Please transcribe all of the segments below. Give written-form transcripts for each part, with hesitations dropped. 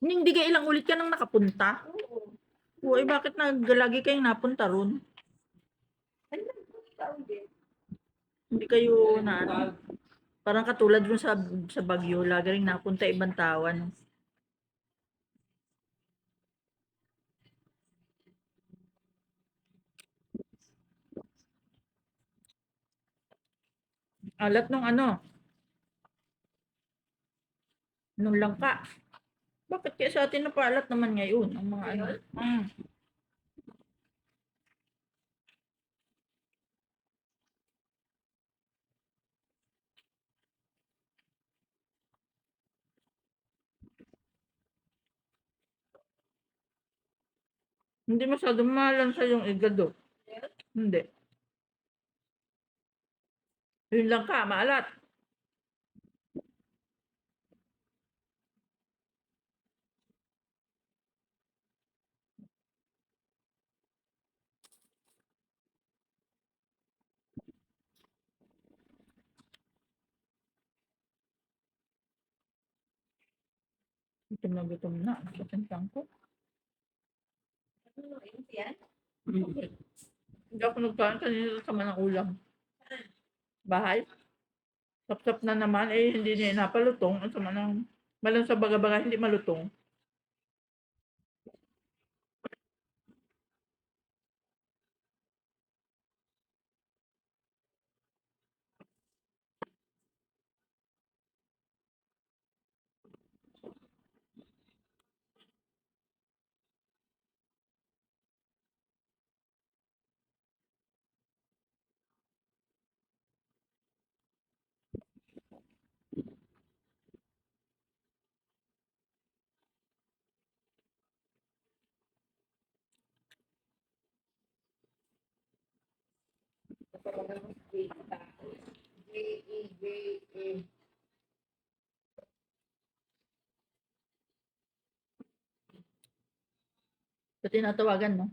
Hindi ka ilang ulit ka nang nakapunta? Oo. Oo, eh, bakit lagi kayong napunta ron? Ano taon din? Hindi kayo na ano, parang katulad dun sa Baguio, lagi ring napunta ibang tao, ano? Alat nung ano, nung langka. Bakit kaya sa atin napaalat naman ngayon ang mga ano? Hindi masyadong malansa yung igado. Hindi. Yun langka, maalat. Gutom na sa timpang ko. Ano yun yan? Hindi ako nagkain kanina sama ng ulam. Bahay. Sap-sap na naman, eh hindi niya napalutong. Ang sama ng malang sa baga-baga hindi malutong. J-E-J-A. Sa tinatawagan mo.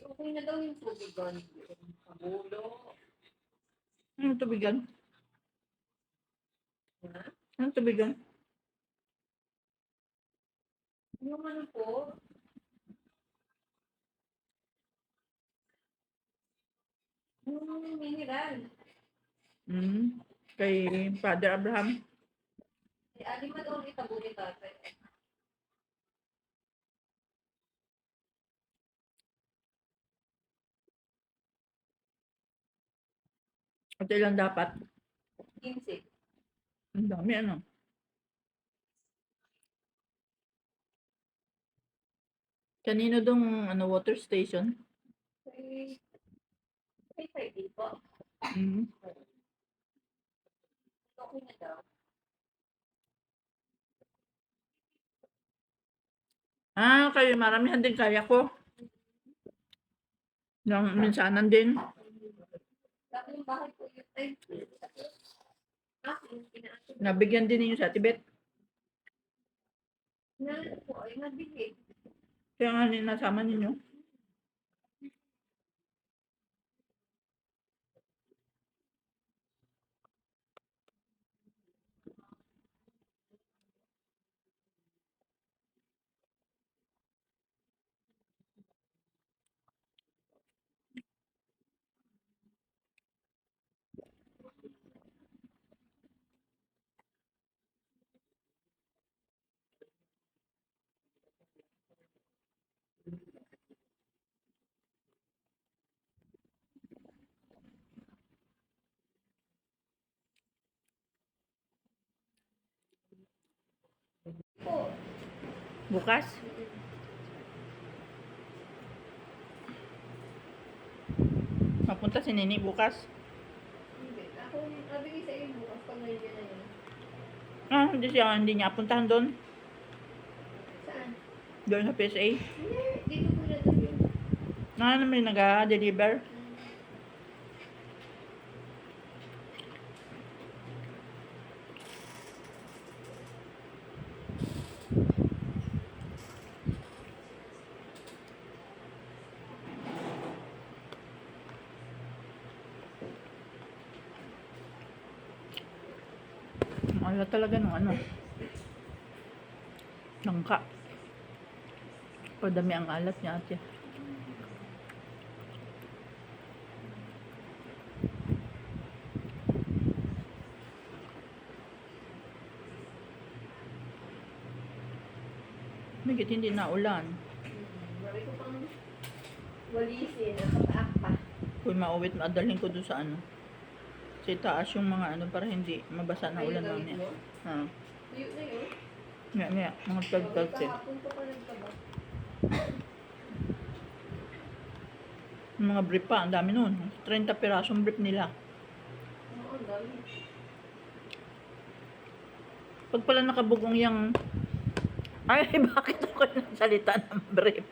Okay na daw yung tubig doon. Pabulo. Anong tubigan? Ha? Anong tubigan? Yung ano po? Yung mineral. Kay Father Abraham. Eh, alin man daw ang itabuli tatay. At ilang dapat? 15. Ang dami ano. Kanino dong ano, water station? Ay, ay, 30 po. Mm. Okay na daw. Kayo maramihan din kaya ko. Yung minsanan din. Dami yung bahay po yun. Ay, yung pinaasin. Nabigyan din ninyo sa Tibet. Na po ay nabigay. Kaya nga nasama ninyo. Po. Bukas. Mapunta si Nini bukas. Hindi. Ako yung nabigay sa iyo bukas pag nandiyan na yun. Hindi niya puntahan doon. Saan? Doon sa PSA. Hindi. Dito po na daw yun. May nag-deliver. alat talaga ng ano. Langka. Padami ang alat niya ate. Migit hindi na ulan. Sabi ko pang walisin, nakapaak pa. Kung mauwit, madalhin ko doon sa ano. Sa itaas yung mga ano para hindi mabasa na ulan Ayun, mamaya. mo. Ah, Yun na yun. nga, mga 12 eh. Kahapon pa pa nagtaba. Yung mga brief pa, ang dami nun. 30 pirasong brief nila. Oo, ang dami. Pag pala nakabugong yung... Ay, bakit ako nagsalita ng brief?